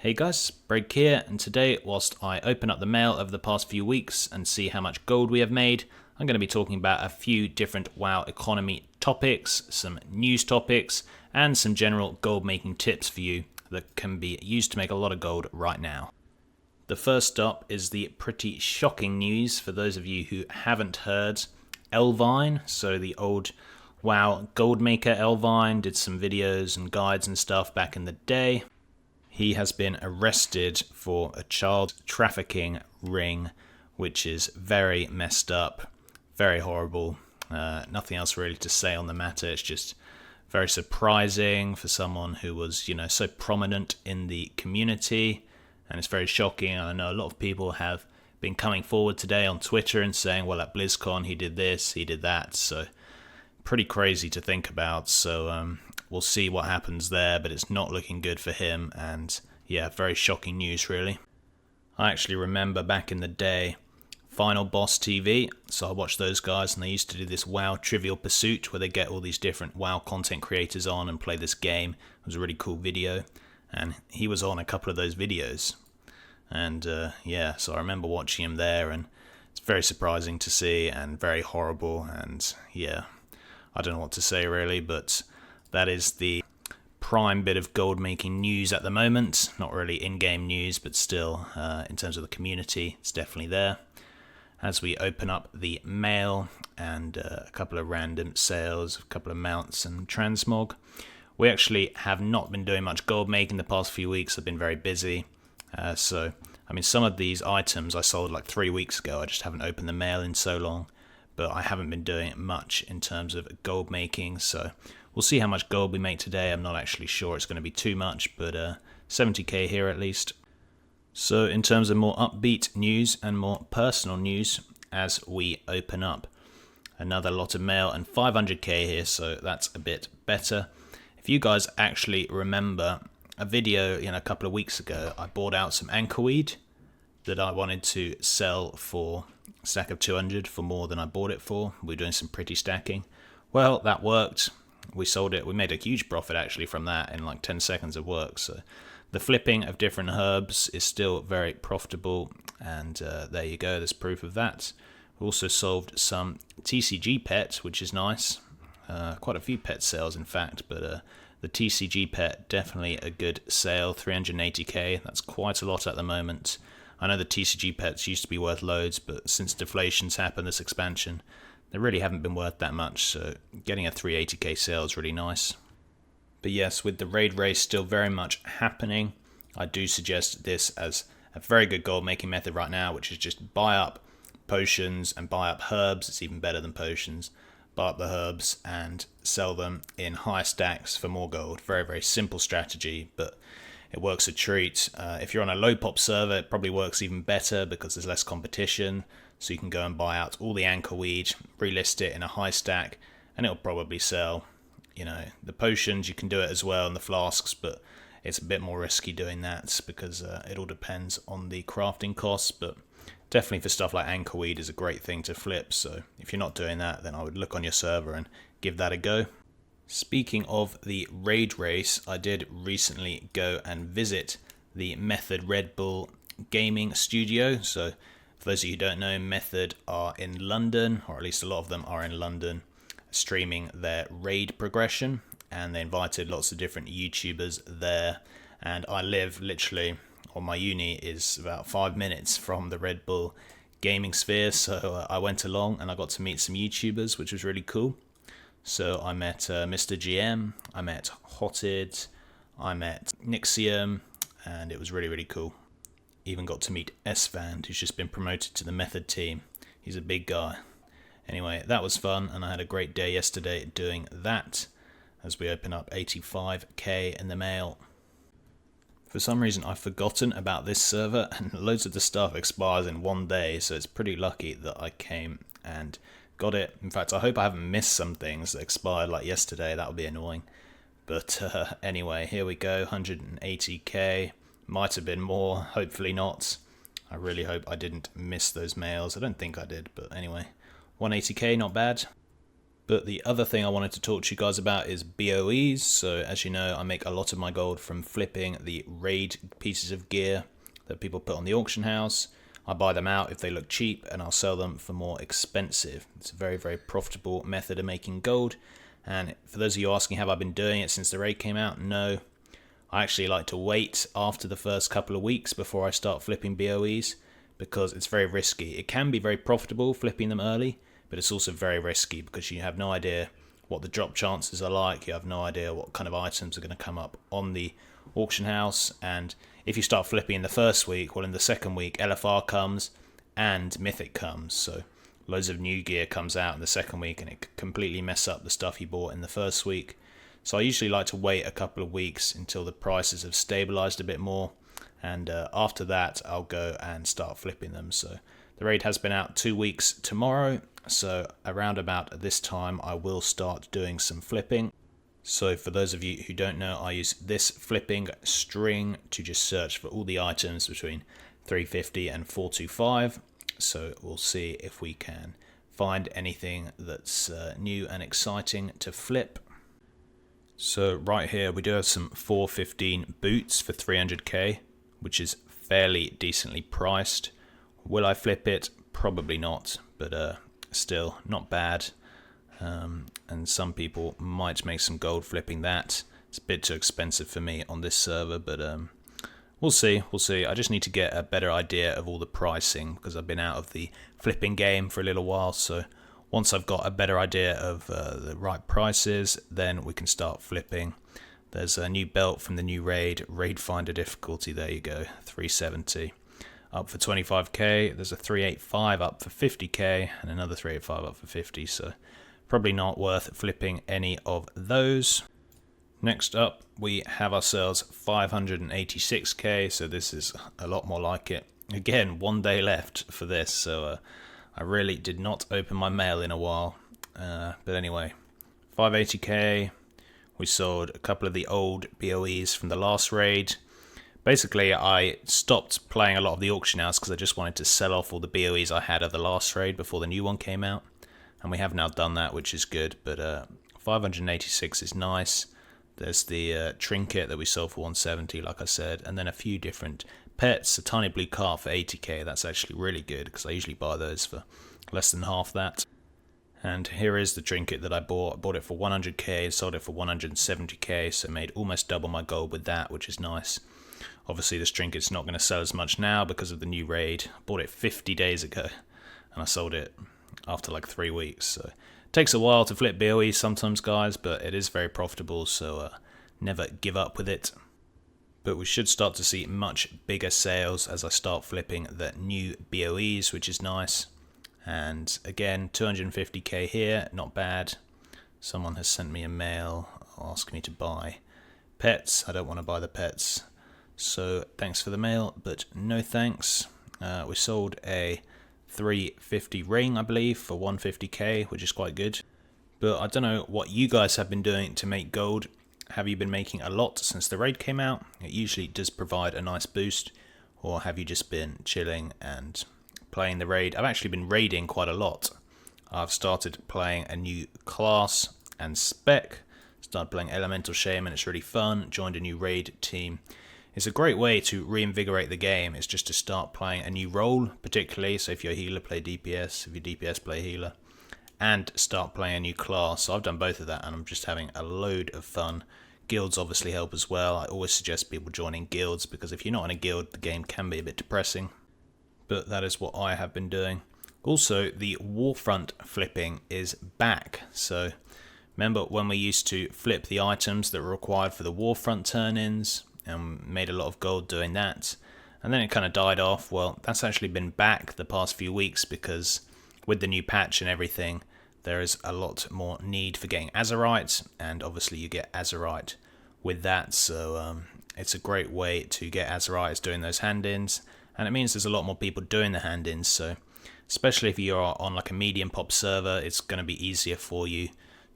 Hey guys, Breg here, and today, whilst I open up the mail over the past few weeks and see how much gold we have made, I'm going to be talking about a few different WoW economy topics, some news topics, and some general gold making tips for you that can be used to make a lot of gold right now. The first up is the pretty shocking news for those of you who haven't heard. Elvine, so the old WoW gold maker Elvine, did some videos and guides and stuff back in the day. He has been arrested for a child trafficking ring, which is very messed up, very horrible. Nothing else really to say on the matter. It's just very surprising for someone who was, so prominent in the community, and it's very shocking. I know a lot of people have been coming forward today on Twitter and saying, well, at BlizzCon he did this, he did that. So pretty crazy to think about. So we'll see what happens there, but it's not looking good for him, and yeah, very shocking news really. I actually remember back in the day Final Boss TV, so I watched those guys, and they used to do this WoW Trivial Pursuit where they get all these different WoW content creators on and play this game. It was a really cool video, and he was on a couple of those videos, and so I remember watching him there, and it's very surprising to see and very horrible, and yeah, I don't know what to say really, but that is the prime bit of gold making news at the moment. Not really in-game news, but still, in terms of the community, it's definitely there. As we open up the mail and a couple of random sales, a couple of mounts and transmog, we actually have not been doing much gold making the past few weeks. I've been very busy. Some of these items I sold like 3 weeks ago. I just haven't opened the mail in so long, but I haven't been doing much in terms of gold making, so we'll see how much gold we make today. I'm not actually sure it's going to be too much, but 70k here at least. So in terms of more upbeat news and more personal news, as we open up another lot of mail, and 500k here, so that's a bit better. If you guys actually remember a video a couple of weeks ago, I bought out some anchorweed that I wanted to sell for a stack of 200 for more than I bought it for. We were doing some pretty stacking. Well, that worked. We sold it. We made a huge profit actually from that in like 10 seconds of work. So the flipping of different herbs is still very profitable, and there you go, there's proof of that. We also solved some TCG pet, which is nice. Quite a few pet sales in fact, but the TCG pet, definitely a good sale, 380k. That's quite a lot at the moment. I know the TCG pets used to be worth loads, but since deflation's happened, this expansion, they really haven't been worth that much, so getting a 380k sale is really nice. But yes, with the raid race still very much happening, I do suggest this as a very good gold making method right now, which is just buy up potions and buy up herbs. It's even better than potions. Buy up the herbs and sell them in high stacks for more gold. Very, very simple strategy, but it works a treat. If you're on a low pop server, it probably works even better because there's less competition. So you can go and buy out all the anchorweed, relist it in a high stack, and it'll probably sell. The potions, you can do it as well, and the flasks, but it's a bit more risky doing that because it all depends on the crafting costs. But definitely for stuff like anchorweed is a great thing to flip. So if you're not doing that, then I would look on your server and give that a go. Speaking of the raid race, I did recently go and visit the Method Red Bull gaming studio. So for those of you who don't know, Method are in London, or at least a lot of them are in London, streaming their raid progression, and they invited lots of different YouTubers there. And I live literally, or my uni is about 5 minutes from the Red Bull gaming sphere, so I went along and I got to meet some YouTubers, which was really cool. So I met Mr. GM, I met Hotted, I met Nixium, and it was really, really cool. Even got to meet Svand, who's just been promoted to the Method team. He's a big guy. Anyway, that was fun, and I had a great day yesterday doing that as we open up 85k in the mail. For some reason, I've forgotten about this server, and loads of the stuff expires in 1 day, so it's pretty lucky that I came and got it. In fact, I hope I haven't missed some things that expired like yesterday. That would be annoying. But anyway, here we go, 180k. Might have been more, hopefully not. I really hope I didn't miss those mails. I don't think I did, but anyway. 180k, not bad. But the other thing I wanted to talk to you guys about is BOEs. So as you know, I make a lot of my gold from flipping the raid pieces of gear that people put on the auction house. I buy them out if they look cheap and I'll sell them for more expensive. It's a very, very profitable method of making gold. And for those of you asking, have I been doing it since the raid came out? No. I actually like to wait after the first couple of weeks before I start flipping BOEs because it's very risky. It can be very profitable flipping them early, but it's also very risky because you have no idea what the drop chances are like. You have no idea what kind of items are going to come up on the auction house. And if you start flipping in the first week, well, in the second week, LFR comes and Mythic comes. So loads of new gear comes out in the second week and it could completely mess up the stuff you bought in the first week. So I usually like to wait a couple of weeks until the prices have stabilized a bit more. And after that, I'll go and start flipping them. So the raid has been out 2 weeks tomorrow. So around about this time, I will start doing some flipping. So for those of you who don't know, I use this flipping string to just search for all the items between 350 and 425. So we'll see if we can find anything that's new and exciting to flip. So right here we do have some 415 boots for 300k, which is fairly decently priced. Will I flip it? Probably not, but still not bad. And some people might make some gold flipping that. It's a bit too expensive for me on this server, but we'll see. I just need to get a better idea of all the pricing because I've been out of the flipping game for a little while. So once I've got a better idea of the right prices, then we can start flipping. There's a new belt from the new raid finder difficulty. There you go, 370 up for 25k. There's a 385 up for 50k and another 385 up for 50. So probably not worth flipping any of those. Next up, we have ourselves 586k, so this is a lot more like it. Again, 1 day left for this, so I really did not open my mail in a while. But anyway, 580k. We sold a couple of the old BOEs from the last raid. Basically, I stopped playing a lot of the auction house because I just wanted to sell off all the BOEs I had of the last raid before the new one came out. And we have now done that, which is good, but 586 is nice. There's the trinket that we sold for 170, like I said, and then a few different pets. A tiny blue cart for 80k, that's actually really good, because I usually buy those for less than half that. And here is the trinket that I bought. I bought it for 100k, sold it for 170k, so made almost double my gold with that, which is nice. Obviously this trinket's not going to sell as much now because of the new raid. I bought it 50 days ago, and I sold it after like 3 weeks. So it takes a while to flip BOEs sometimes, guys, but it is very profitable, so never give up with it. But we should start to see much bigger sales as I start flipping the new BOEs, which is nice. And again, 250k here, not bad. Someone has sent me a mail asking me to buy pets. I don't want to buy the pets, so thanks for the mail, but no thanks. We sold a 350 ring, I believe, for 150k, which is quite good. But I don't know what you guys have been doing to make gold. Have you been making a lot since the raid came out? It usually does provide a nice boost. Or have you just been chilling and playing the raid? I've actually been raiding quite a lot. I've started playing a new class and spec. Started playing Elemental Shaman, it's really fun. Joined a new raid team. It's a great way to reinvigorate the game. It's just to start playing a new role, particularly. So if you're a healer, play DPS. If you're DPS, play healer. And start playing a new class. So I've done both of that and I'm just having a load of fun. Guilds obviously help as well. I always suggest people joining guilds because if you're not in a guild, the game can be a bit depressing. But that is what I have been doing. Also, the Warfront flipping is back. So remember when we used to flip the items that were required for the Warfront turn-ins? And made a lot of gold doing that, and then it kind of died off. Well, that's actually been back the past few weeks because with the new patch and everything, there is a lot more need for getting Azerite, and obviously you get Azerite with that, so it's a great way to get Azerite is doing those hand-ins, and it means there's a lot more people doing the hand-ins, so especially if you're on like a medium pop server, it's going to be easier for you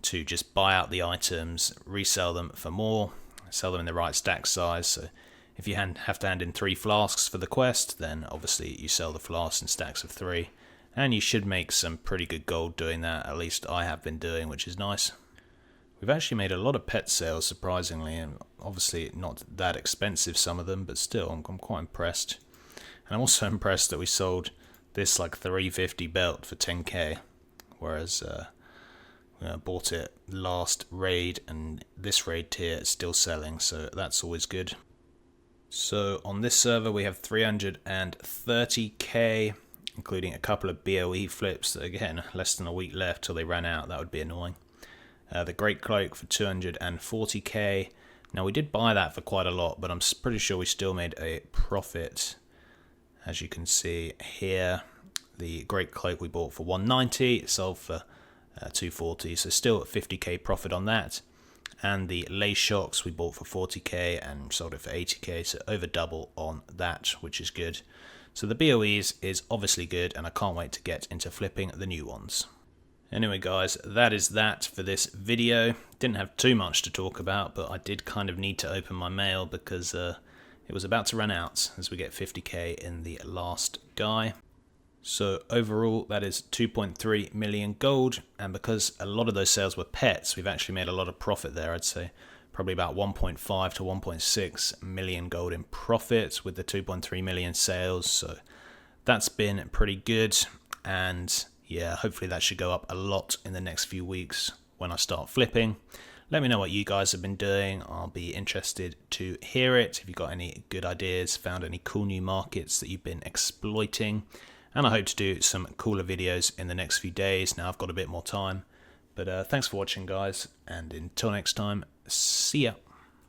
to just buy out the items, resell them for more, sell them in the right stack size. So if you have to hand in 3 flasks for the quest, then obviously you sell the flasks in stacks of 3 And you should make some pretty good gold doing that, at least I have been doing, which is nice. We've actually made a lot of pet sales, surprisingly, and obviously not that expensive, some of them, but still, I'm quite impressed. And I'm also impressed that we sold this like 350 belt for 10k, whereas bought it last raid, and this raid tier is still selling, so that's always good. So on this server we have 330k, including a couple of BOE flips that, again, less than a week left till they ran out. That would be annoying. The Great Cloak for 240k. Now we did buy that for quite a lot, but I'm pretty sure we still made a profit. As you can see here, the Great Cloak we bought for 190, it sold for 240, so still 50k profit on that. And the Lay Shocks we bought for 40k and sold it for 80k, so over double on that, which is good. So the BOEs is obviously good, and I can't wait to get into flipping the new ones. Anyway guys, that is that for this video. Didn't have too much to talk about, but I did kind of need to open my mail because it was about to run out as we get 50k in the last guy. So overall that is 2.3 million gold, and because a lot of those sales were pets, we've actually made a lot of profit there. I'd say probably about 1.5 to 1.6 million gold in profit with the 2.3 million sales, so that's been pretty good. And yeah, hopefully that should go up a lot in the next few weeks when I start flipping. Let me know what you guys have been doing. I'll be interested to hear it. If you've got any good ideas, found any cool new markets that you've been exploiting. And I hope to do some cooler videos in the next few days. Now I've got a bit more time. But thanks for watching, guys. And until next time, see ya.